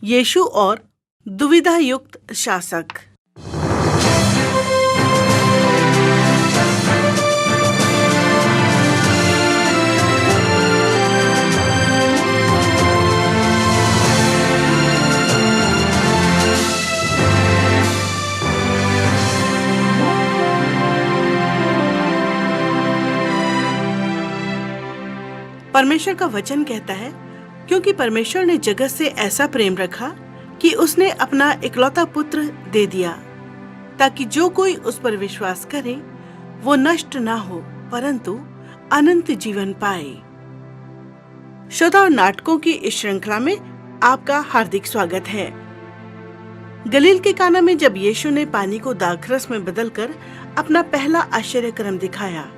यीशु और दुविधा युक्त शासक। परमेश्वर का वचन कहता है, क्योंकि परमेश्वर ने जगत से ऐसा प्रेम रखा कि उसने अपना इकलौता पुत्र दे दिया, ताकि जो कोई उस पर विश्वास करे वो नष्ट ना हो परंतु अनंत जीवन पाए। श्रोताओं, नाटकों की इस श्रृंखला में आपका हार्दिक स्वागत है। गलील के काना में जब यीशु ने पानी को दाखरस में बदलकर अपना पहला आश्चर्य कर्म दिखाया,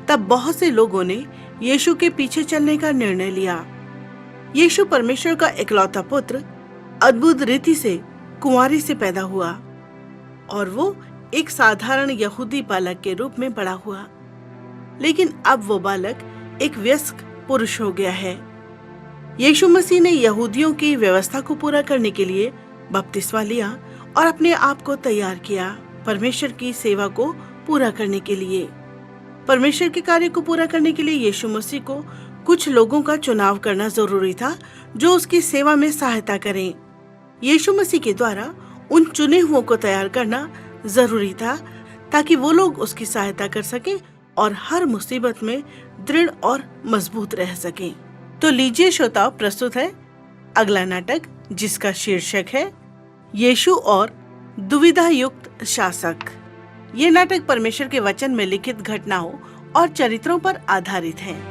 तब बहुत से लोगों ने यीशु के पीछे चलने का निर्णय लिया। यीशु परमेश्वर का इकलौता पुत्र अद्भुत रीति से कुंवारी से पैदा हुआ और वो एक साधारण यहूदी बालक के रूप में बड़ा हुआ, लेकिन अब वो बालक एक वयस्क पुरुष हो गया है। यीशु मसीह ने यहूदियों की व्यवस्था को पूरा करने के लिए बपतिस्मा लिया और अपने आप को तैयार किया परमेश्वर की सेवा को पूरा करने के लिए। परमेश्वर के कार्य को पूरा करने के लिए यीशु मसीह को कुछ लोगों का चुनाव करना जरूरी था जो उसकी सेवा में सहायता करें। यीशु मसीह के द्वारा उन चुने हुओं को तैयार करना जरूरी था ताकि वो लोग उसकी सहायता कर सकें और हर मुसीबत में दृढ़ और मजबूत रह सकें। तो लीजिए श्रोताओ, प्रस्तुत है अगला नाटक, जिसका शीर्षक है यीशु और दुविधा युक्त शासक। ये नाटक परमेश्वर के वचन में लिखित घटनाओं और चरित्रों पर आधारित है।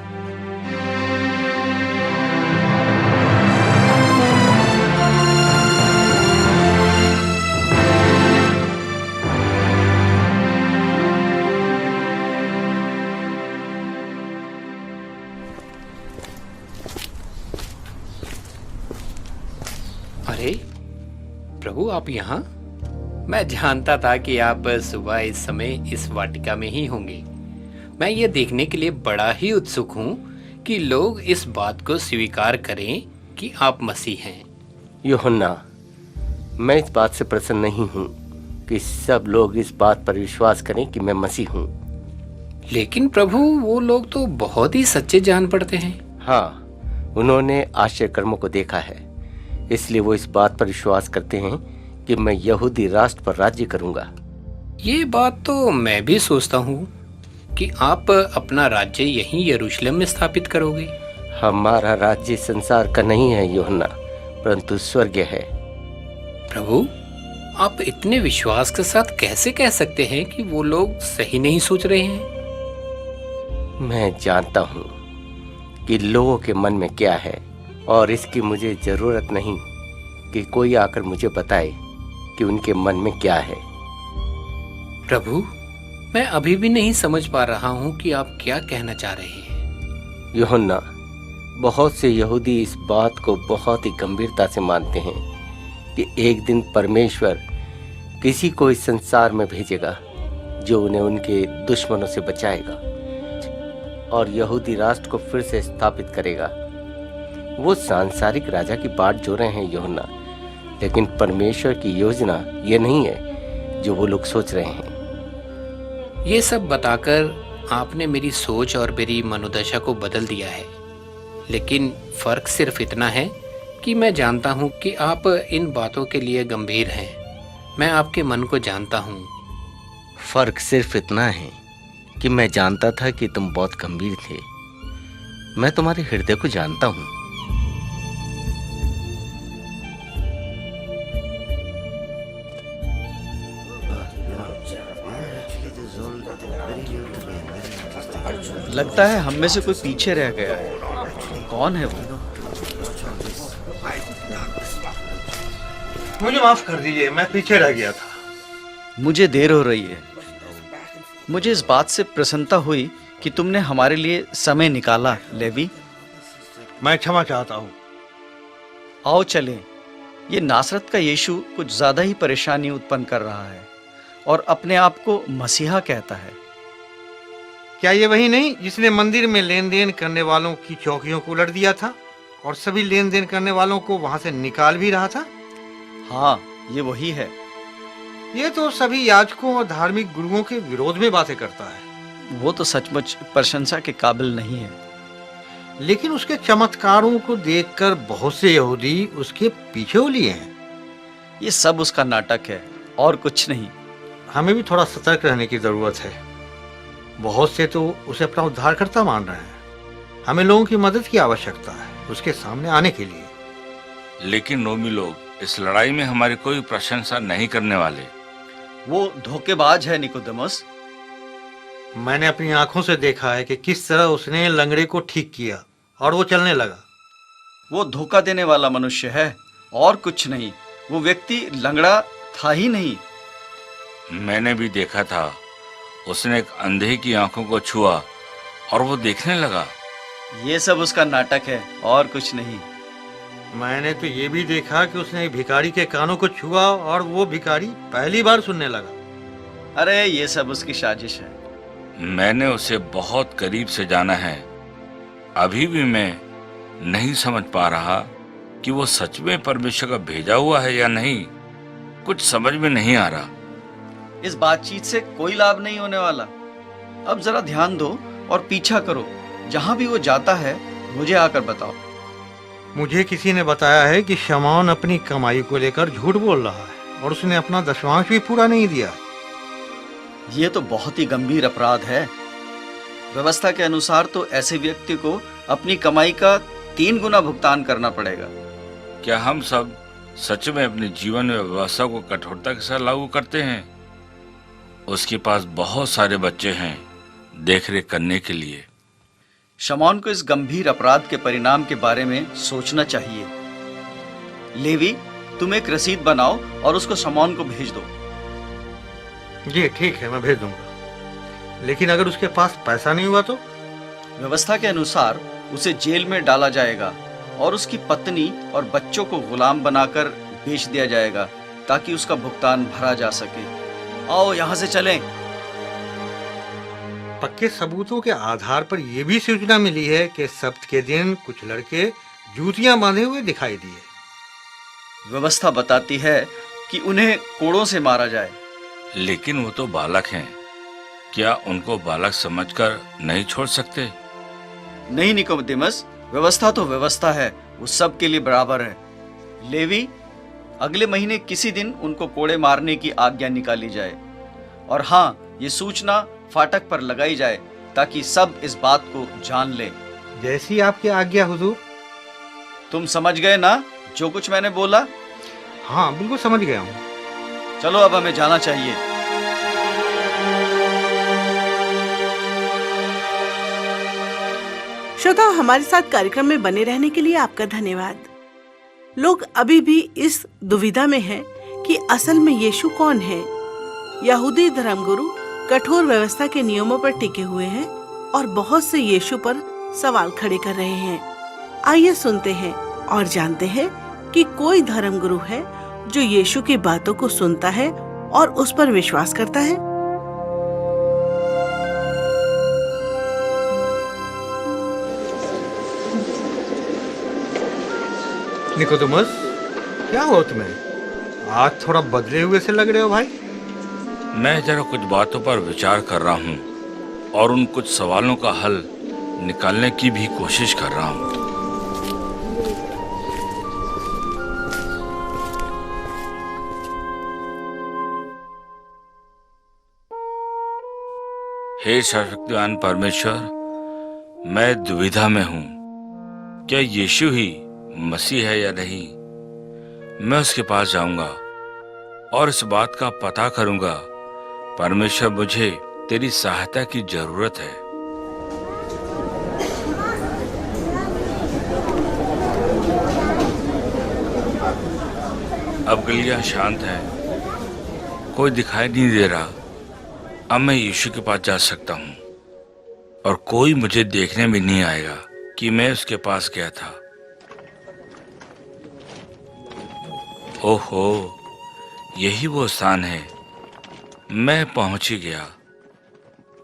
अरे प्रभु, आप यहाँ? मैं जानता था कि आप सुबह इस समय इस वाटिका में ही होंगे। मैं ये देखने के लिए बड़ा ही उत्सुक हूँ कि लोग इस बात को स्वीकार करें कि आप मसीह हैं। यूहन्ना, मैं इस बात से प्रसन्न नहीं हूँ कि सब लोग इस बात पर विश्वास करें कि मैं मसीह हूँ। लेकिन प्रभु, वो लोग तो बहुत ही सच्चे जान पड़ते हैं। हाँ, उन्होंने आश्चर्य कर्मों को देखा है, इसलिए वो इस बात पर विश्वास करते हैं कि मैं यहूदी राष्ट्र पर राज्य करूंगा। ये बात तो मैं भी सोचता हूँ कि आप अपना राज्य यहीं यरूशलेम में स्थापित करोगे। हमारा राज्य संसार का नहीं है यूहन्ना, परंतु स्वर्गीय है। प्रभु, आप इतने विश्वास के साथ कैसे कह सकते हैं कि वो लोग सही नहीं सोच रहे हैं? मैं जानता हूँ कि लोगों के मन में क्या है और इसकी मुझे जरूरत नहीं कि कोई आकर मुझे बताए कि उनके मन में क्या है। प्रभु, मैं अभी भी नहीं समझ पा रहा हूँ कि आप क्या कहना चाह रहे हैं। यूहन्ना, बहुत से यहूदी इस बात को बहुत ही गंभीरता से मानते हैं कि एक दिन परमेश्वर किसी को इस संसार में भेजेगा जो उन्हें उनके दुश्मनों से बचाएगा और यहूदी राष्ट्र को फिर से स्थापित करेगा। वो सांसारिक राजा की बाट जो रहे हैं यूहन्ना, लेकिन परमेश्वर की योजना ये नहीं है जो वो लोग सोच रहे हैं। ये सब बताकर आपने मेरी सोच और मेरी मनोदशा को बदल दिया है, लेकिन फर्क सिर्फ इतना है कि मैं जानता हूँ कि आप इन बातों के लिए गंभीर हैं। मैं आपके मन को जानता हूँ। फर्क सिर्फ इतना है कि मैं जानता था कि तुम बहुत गंभीर थे। मैं तुम्हारे हृदय को जानता हूँ। लगता है हम में से कोई पीछे रह गया है। कौन है वो? मुझे माफ कर दीजिए, मैं पीछे रह गया था। मुझे देर हो रही है। मुझे इस बात से प्रसन्नता हुई कि तुमने हमारे लिए समय निकाला, लेवी। मैं क्षमा चाहता हूँ। आओ चलें। ये नासरत का यीशु कुछ ज्यादा ही परेशानी उत्पन्न कर रहा है और अपने आप को मसीहा कहता है। क्या ये वही नहीं जिसने मंदिर में लेन देन करने वालों की चौकियों को उलट दिया था? और सभी लेन देन करने वालों को वहां से निकाल भी रहा था। हाँ, ये वही है। ये तो सभी याजकों और धार्मिक गुरुओं के विरोध में बातें करता है। वो तो सचमुच प्रशंसा के काबिल नहीं है। लेकिन उसके चमत्कारों को देखकर बहुत से यहूदी उसके पीछे हो लिए हैं। ये सब उसका नाटक है और कुछ नहीं। हमें भी थोड़ा सतर्क रहने की जरूरत है। बहुत से तो उसे अपना उद्धारकर्ता मान रहे हैं। हमें लोगों की मदद की आवश्यकता है उसके सामने आने के लिए। लेकिन रोमी लोग इस लड़ाई में हमारी कोई प्रशंसा नहीं करने वाले। वो धोखेबाज है निकोदेमस। मैंने अपनी आंखों से देखा है कि किस तरह उसने लंगड़े को ठीक किया और वो चलने लगा। वो धोखा देने वाला मनुष्य है और कुछ नहीं। वो व्यक्ति लंगड़ा था ही नहीं। मैंने भी देखा था, उसने एक अंधे की आंखों को छुआ और वो देखने लगा। ये सब उसका नाटक है और कुछ नहीं। मैंने तो ये भी देखा कि उसने एक भिखारी के कानों को छुआ और वो भिखारी पहली बार सुनने लगा। अरे ये सब उसकी साजिश है। मैंने उसे बहुत करीब से जाना है। अभी भी मैं नहीं समझ पा रहा कि वो सच में परमेश्वर का भेजा हुआ है या नहीं। कुछ समझ में नहीं आ रहा। इस बातचीत से कोई लाभ नहीं होने वाला। अब जरा ध्यान दो और पीछा करो। जहां भी वो जाता है मुझे आकर बताओ। मुझे किसी ने बताया है कि शमौन अपनी कमाई को लेकर झूठ बोल रहा है और उसने अपना दशमांश भी पूरा नहीं दिया। ये तो बहुत ही गंभीर अपराध है। व्यवस्था के अनुसार तो ऐसे व्यक्ति को अपनी कमाई का 3 गुना भुगतान करना पड़ेगा। क्या हम सब सच में अपने जीवन में व्यवस्था को कठोरता के साथ लागू करते हैं? उसके पास बहुत सारे बच्चे हैं देखरेख करने के लिए। शमौन को इस गंभीर अपराध के परिणाम के बारे में सोचना चाहिए। लेवी, तुम एक रसीद बनाओ और उसको शमौन को भेज दो। जी ठीक है, मैं भेज दूंगा। लेकिन अगर उसके पास पैसा नहीं हुआ तो? व्यवस्था के अनुसार उसे जेल में डाला जाएगा और उसकी पत्नी और बच्चों को गुलाम बनाकर बेच दिया जाएगा ताकि उसका भुगतान भरा जा सके। आओ यहाँ से चलें। पक्के सबूतों के आधार पर यह भी सूचना मिली है कि सब्त के दिन कुछ लड़के जूतियां बांधे हुए दिखाई दिए। व्यवस्था बताती है कि उन्हें कोड़ों से मारा जाए। लेकिन वो तो बालक हैं। क्या उनको बालक समझकर नहीं छोड़ सकते? नहीं निकोदेमस, व्यवस्था तो व्यवस्था है, वो सब के लिए बराबर है। लेवी, अगले महीने किसी दिन उनको कोड़े मारने की आज्ञा निकाली जाए। और हाँ, ये सूचना फाटक पर लगाई जाए ताकि सब इस बात को जान ले। जैसी आपकी आज्ञा हुजूर। तुम समझ गए ना जो कुछ मैंने बोला? हाँ, बिल्कुल समझ गया हूँ। चलो अब हमें जाना चाहिए। श्रोताओं, हमारे साथ कार्यक्रम में बने रहने के लिए आपका धन्यवाद। लोग अभी भी इस दुविधा में हैं कि असल में यीशु कौन है। यहूदी धर्मगुरु कठोर व्यवस्था के नियमों पर टिके हुए हैं और बहुत से यीशु पर सवाल खड़े कर रहे हैं। आइए सुनते हैं और जानते हैं कि कोई धर्मगुरु है जो यीशु की बातों को सुनता है और उस पर विश्वास करता है। निकोदेमस, क्या हो तुम्हें? आज थोड़ा बदले हुए से लग रहे हो भाई। मैं जरा कुछ बातों पर विचार कर रहा हूँ और उन कुछ सवालों का हल निकालने की भी कोशिश कर रहा हूँ। हे सर्वशक्तिमान परमेश्वर, मैं दुविधा में हूँ। क्या यीशु ही मसीह है या नहीं? मैं उसके पास जाऊंगा और इस बात का पता करूंगा। परमेश्वर, मुझे तेरी सहायता की जरूरत है। अब गलियां शांत हैं, कोई दिखाई नहीं दे रहा। अब मैं यीशु के पास जा सकता हूँ और कोई मुझे देखने भी नहीं आएगा कि मैं उसके पास गया था। ओहो, यही वो स्थान है। मैं पहुंच ही गया।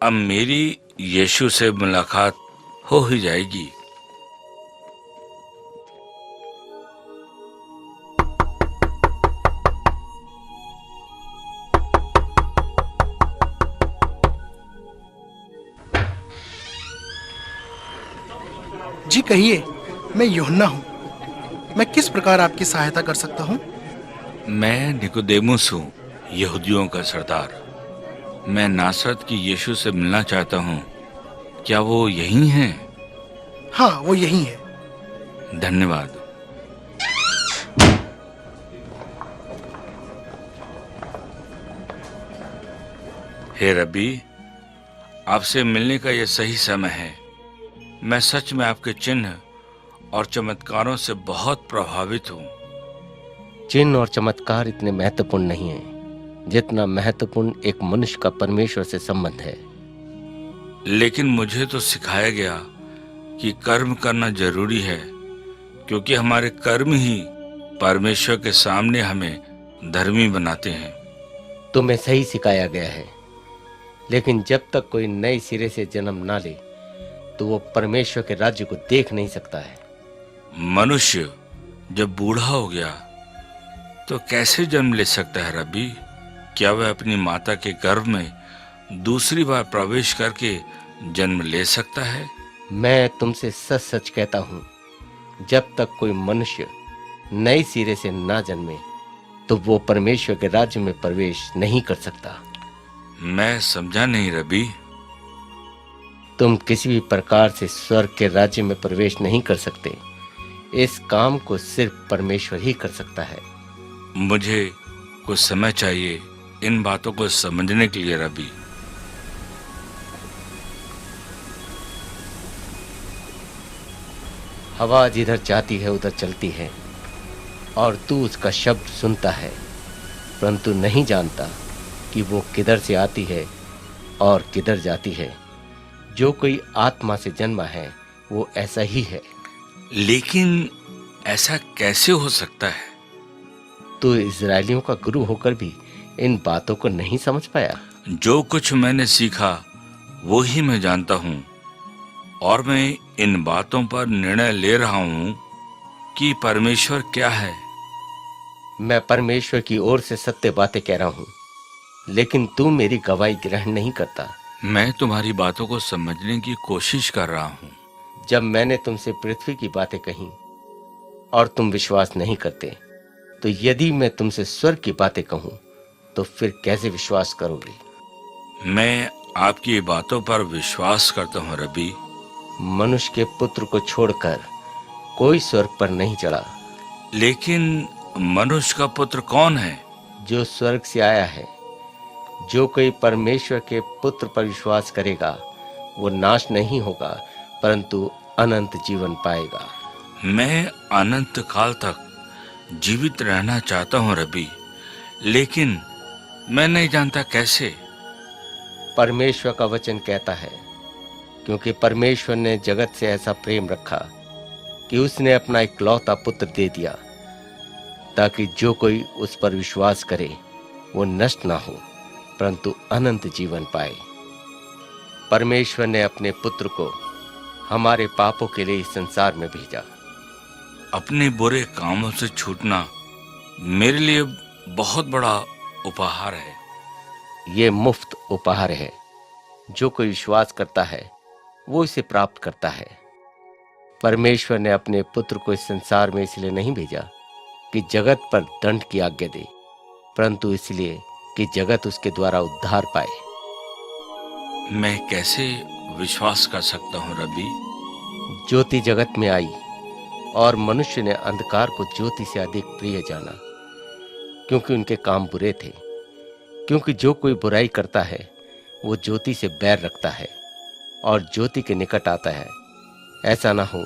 अब मेरी यीशु से मुलाकात हो ही जाएगी। जी कहिए, मैं यूहन्ना हूँ। मैं किस प्रकार आपकी सहायता कर सकता हूँ? मैं निकोदेमुस हूँ, यहूदियों का सरदार। मैं नासरत की यीशु से मिलना चाहता हूँ। क्या वो यही हैं? हाँ, वो यही है। धन्यवाद। हे रब्बी, आपसे मिलने का यह सही समय है। मैं सच में आपके चिन्ह और चमत्कारों से बहुत प्रभावित हूँ। चिन्ह और चमत्कार इतने महत्वपूर्ण नहीं है जितना महत्वपूर्ण एक मनुष्य का परमेश्वर से संबंध है। लेकिन मुझे तो सिखाया गया कि कर्म करना जरूरी है, क्योंकि हमारे कर्म ही परमेश्वर के सामने हमें धर्मी बनाते हैं। तुम्हें सही सिखाया गया है, लेकिन जब तक कोई नए सिरे से जन्म ना ले तो वो परमेश्वर के राज्य को देख नहीं सकता है। मनुष्य जब बूढ़ा हो गया तो कैसे जन्म ले सकता है रब्बी? क्या वह अपनी माता के गर्भ में दूसरी बार प्रवेश करके जन्म ले सकता है? मैं तुमसे सच सच कहता हूँ, जब तक कोई मनुष्य नए सिरे से ना जन्मे तो वो परमेश्वर के राज्य में प्रवेश नहीं कर सकता। मैं समझा नहीं रब्बी। तुम किसी भी प्रकार से स्वर्ग के राज्य में प्रवेश नहीं कर सकते। इस काम को सिर्फ परमेश्वर ही कर सकता है। मुझे कुछ समय चाहिए इन बातों को समझने के लिए रब्बी। हवा जिधर जाती है उधर चलती है और तू उसका शब्द सुनता है, परंतु नहीं जानता कि वो किधर से आती है और किधर जाती है। जो कोई आत्मा से जन्मा है वो ऐसा ही है। लेकिन ऐसा कैसे हो सकता है? तो इजरायलियों का गुरु होकर भी इन बातों को नहीं समझ पाया? जो कुछ मैंने सीखा वो ही मैं जानता हूँ, और मैं इन बातों पर निर्णय ले रहा हूँ कि परमेश्वर क्या है। मैं परमेश्वर की ओर से सत्य बातें कह रहा हूँ, लेकिन तू मेरी गवाही ग्रहण नहीं करता। मैं तुम्हारी बातों को समझने की कोशिश कर रहा हूँ। जब मैंने तुमसे पृथ्वी की बातें कही और तुम विश्वास नहीं करते, तो यदि मैं तुमसे स्वर्ग की बातें कहूं तो फिर कैसे विश्वास करोगे? मैं आपकी बातों पर विश्वास करता हूँ रब्बी। मनुष्य के पुत्र को छोड़कर कोई स्वर्ग पर नहीं चढ़ा। लेकिन मनुष्य का पुत्र कौन है? जो स्वर्ग से आया है। जो कोई परमेश्वर के पुत्र पर विश्वास करेगा वो नाश नहीं होगा, परंतु अनंत जीवन पाएगा। मैं अनंत काल तक जीवित रहना चाहता हूँ रब्बी, लेकिन मैं नहीं जानता कैसे। परमेश्वर का वचन कहता है, क्योंकि परमेश्वर ने जगत से ऐसा प्रेम रखा कि उसने अपना इकलौता पुत्र दे दिया, ताकि जो कोई उस पर विश्वास करे वो नष्ट ना हो, परंतु अनंत जीवन पाए। परमेश्वर ने अपने पुत्र को हमारे पापों के लिए इस संसार में भेजा। अपने बुरे कामों से छूटना मेरे लिए बहुत बड़ा उपहार है। ये मुफ्त उपहार है। जो कोई विश्वास करता है वो इसे प्राप्त करता है। परमेश्वर ने अपने पुत्र को इस संसार में इसलिए नहीं भेजा कि जगत पर दंड की आज्ञा दे, परंतु इसलिए कि जगत उसके द्वारा उद्धार पाए। मैं कैसे विश्वास कर सकता हूँ रब्बी? ज्योति जगत में आई और मनुष्य ने अंधकार को ज्योति से अधिक प्रिय जाना, क्योंकि उनके काम बुरे थे। क्योंकि जो कोई बुराई करता है वो ज्योति से बैर रखता है और ज्योति के निकट आता है, ऐसा ना हो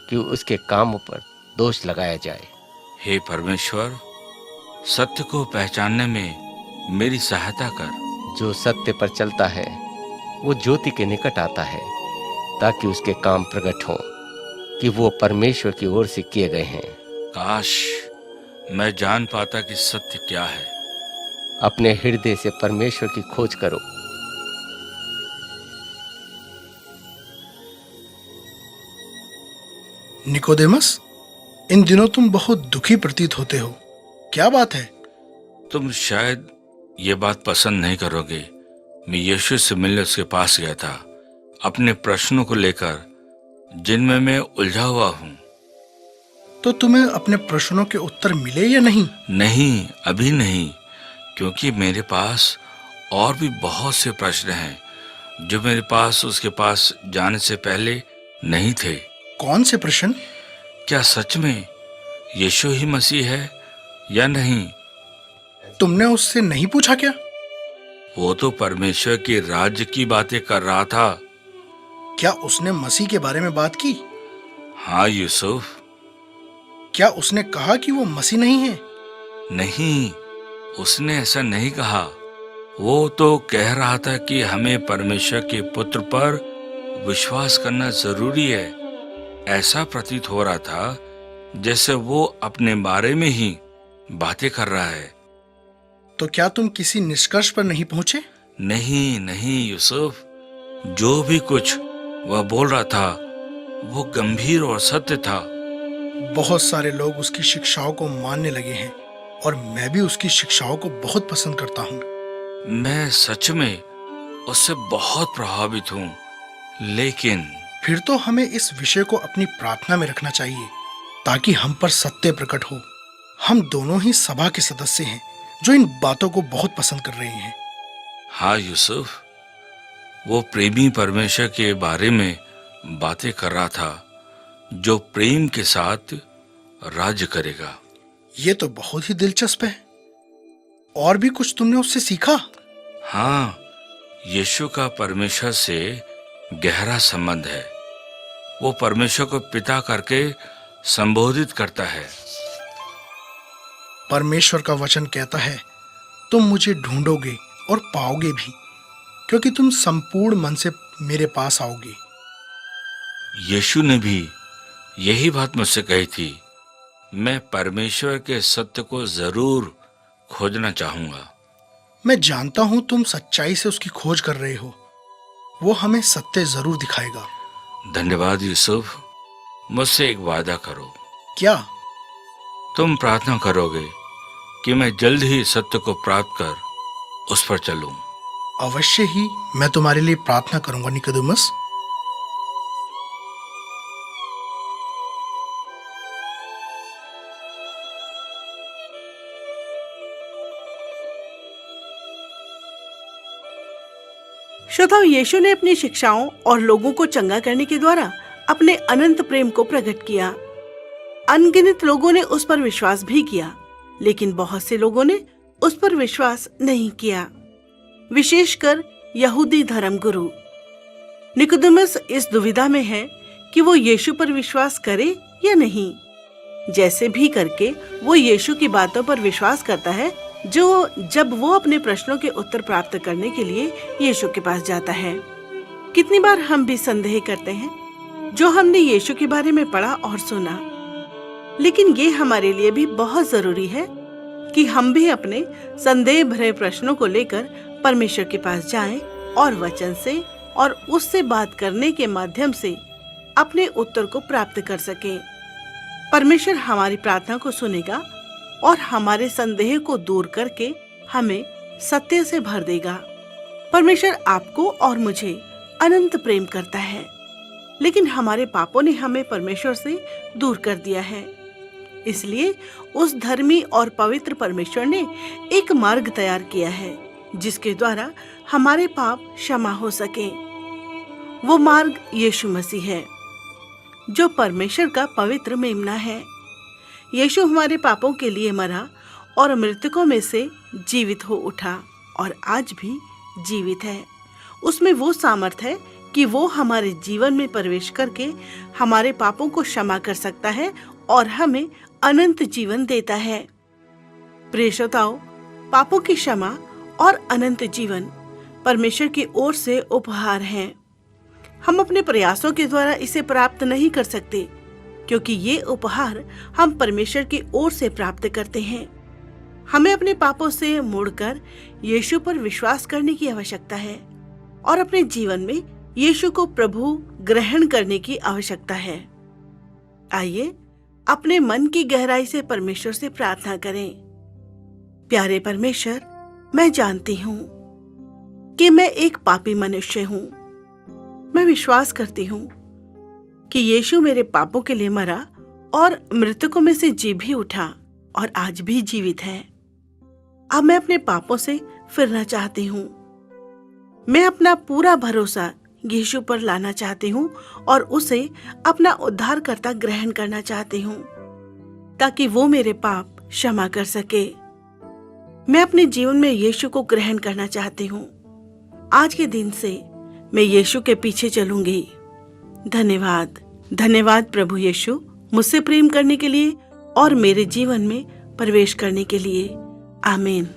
कि उसके कामों पर दोष लगाया जाए। हे परमेश्वर, सत्य को पहचानने में मेरी सहायता कर। जो सत्य पर चलता है वो ज्योति के निकट आता है, ताकि उसके काम प्रकट हों कि वो परमेश्वर की ओर से किए गए हैं। काश मैं जान पाता कि सत्य क्या है। अपने हृदय से परमेश्वर की खोज करो। निकोदेमस, इन दिनों तुम बहुत दुखी प्रतीत होते हो, क्या बात है? तुम शायद ये बात पसंद नहीं करोगे। मैं यीशु से मिलने उसके पास गया था अपने प्रश्नों को लेकर। जिनमें मैं उलझा हुआ हूँ। तो तुम्हें अपने प्रश्नों के उत्तर मिले या नहीं? नहीं, अभी नहीं, क्योंकि मेरे पास और भी बहुत से प्रश्न हैं जो मेरे पास उसके पास जाने से पहले नहीं थे। कौन से प्रश्न? क्या सच में यीशु ही मसीह है या नहीं? तुमने उससे नहीं पूछा क्या? वो तो परमेश्वर के राज्य की बातें कर रहा था। क्या उसने मसीह के बारे में बात की? हाँ यूसुफ। क्या उसने कहा कि वो मसीह नहीं है? नहीं, उसने ऐसा नहीं कहा। वो तो कह रहा था कि हमें परमेश्वर के पुत्र पर विश्वास करना जरूरी है। ऐसा प्रतीत हो रहा था जैसे वो अपने बारे में ही बातें कर रहा है। तो क्या तुम किसी निष्कर्ष पर नहीं पहुंचे? नहीं नहीं यूसुफ, जो भी कुछ वह बोल रहा था वो गंभीर और सत्य था। बहुत सारे लोग उसकी शिक्षाओं को मानने लगे हैं और मैं भी उसकी शिक्षाओं को बहुत पसंद करता हूँ। मैं सच में उससे बहुत प्रभावित हूँ, लेकिन फिर तो हमें इस विषय को अपनी प्रार्थना में रखना चाहिए ताकि हम पर सत्य प्रकट हो। हम दोनों ही सभा के सदस्य हैं जो इन बातों को बहुत पसंद कर रहे हैं। हाँ यूसुफ, वो प्रेमी परमेश्वर के बारे में बातें कर रहा था जो प्रेम के साथ राज्य करेगा। ये तो बहुत ही दिलचस्प है। और भी कुछ तुमने उससे सीखा? हाँ, यीशु का परमेश्वर से गहरा संबंध है। वो परमेश्वर को पिता करके संबोधित करता है। परमेश्वर का वचन कहता है, तुम मुझे ढूंढोगे और पाओगे भी, क्योंकि तुम संपूर्ण मन से मेरे पास आओगे। यीशु ने भी यही बात मुझसे कही थी। मैं परमेश्वर के सत्य को जरूर खोजना चाहूंगा। मैं जानता हूं तुम सच्चाई से उसकी खोज कर रहे हो। वो हमें सत्य जरूर दिखाएगा। धन्यवाद यूसुफ। मुझसे एक वादा करो। क्या? तुम प्रार्थना करोगे कि मैं जल्द ही सत्य को प्राप्त कर उस पर चलूं। अवश्य ही मैं तुम्हारे लिए प्रार्थना करूंगा निकोदेमस। श्रोताओ, यीशु ने अपनी शिक्षाओं और लोगों को चंगा करने के द्वारा अपने अनंत प्रेम को प्रकट किया। अनगिनत लोगों ने उस पर विश्वास भी किया, लेकिन बहुत से लोगों ने उस पर विश्वास नहीं किया, विशेषकर यहूदी धर्मगुरु। निकोदेमस इस दुविधा में है कि वो यीशु पर विश्वास करे या नहीं। जैसे भी करके वो यीशु की बातों पर विश्वास करता है जब वो अपने प्रश्नों के उत्तर प्राप्त करने के लिए यीशु के पास जाता है। कितनी बार हम भी संदेह करते हैं जो हमने यीशु के बारे में पढ़ा और सुना, लेकिन ये हमारे लिए भी बहुत जरूरी है कि हम भी अपने संदेह भरे प्रश्नों को लेकर परमेश्वर के पास जाएं और वचन से और उससे बात करने के माध्यम से अपने उत्तर को प्राप्त कर सकें। परमेश्वर हमारी प्रार्थना को सुनेगा और हमारे संदेह को दूर करके हमें सत्य से भर देगा। परमेश्वर आपको और मुझे अनंत प्रेम करता है, लेकिन हमारे पापों ने हमें परमेश्वर से दूर कर दिया है। इसलिए उस धर्मी और पवित्र परमेश्वर ने एक मार्ग तैयार किया है जिसके द्वारा हमारे पाप क्षमा हो सके। वो मार्ग यीशु मसीह है जो परमेश्वर का पवित्र मेमना है। यीशु हमारे पापों के लिए मरा और मृतकों में से जीवित हो उठा और आज भी जीवित है। उसमें वो सामर्थ है कि वो हमारे जीवन में प्रवेश करके हमारे पापों को क्षमा कर सकता है और हमें अनंत जीवन देता है। प्रिय श्रोताओ, पापों की क्षमा और अनंत जीवन परमेश्वर की ओर से उपहार हैं। हम अपने प्रयासों के द्वारा इसे प्राप्त नहीं कर सकते, क्योंकि ये उपहार हम परमेश्वर की ओर से प्राप्त करते हैं। हमें अपने पापों से मुड़कर यीशु पर विश्वास करने की आवश्यकता है और अपने जीवन में यीशु को प्रभु ग्रहण करने की आवश्यकता है। आइए अपने मन की गहराई से परमेश्वर से प्रार्थना करें। प्यारे परमेश्वर, मैं जानती हूँ कि मैं एक पापी मनुष्य हूँ। मैं विश्वास करती हूँ कि यीशु मेरे पापों के लिए मरा और मृतकों में से जी भी उठा और आज भी जीवित है। अब मैं अपने पापों से फिरना चाहती हूँ। मैं अपना पूरा भरोसा यीशु पर लाना चाहती हूँ और उसे अपना उद्धारकर्ता ग्रहण करना चाहती हूँ ताकि वो मेरे पाप क्षमा कर सके। मैं अपने जीवन में यीशु को ग्रहण करना चाहती हूँ। आज के दिन से मैं यीशु के पीछे चलूंगी। धन्यवाद, धन्यवाद प्रभु यीशु, मुझसे प्रेम करने के लिए और मेरे जीवन में प्रवेश करने के लिए। आमीन।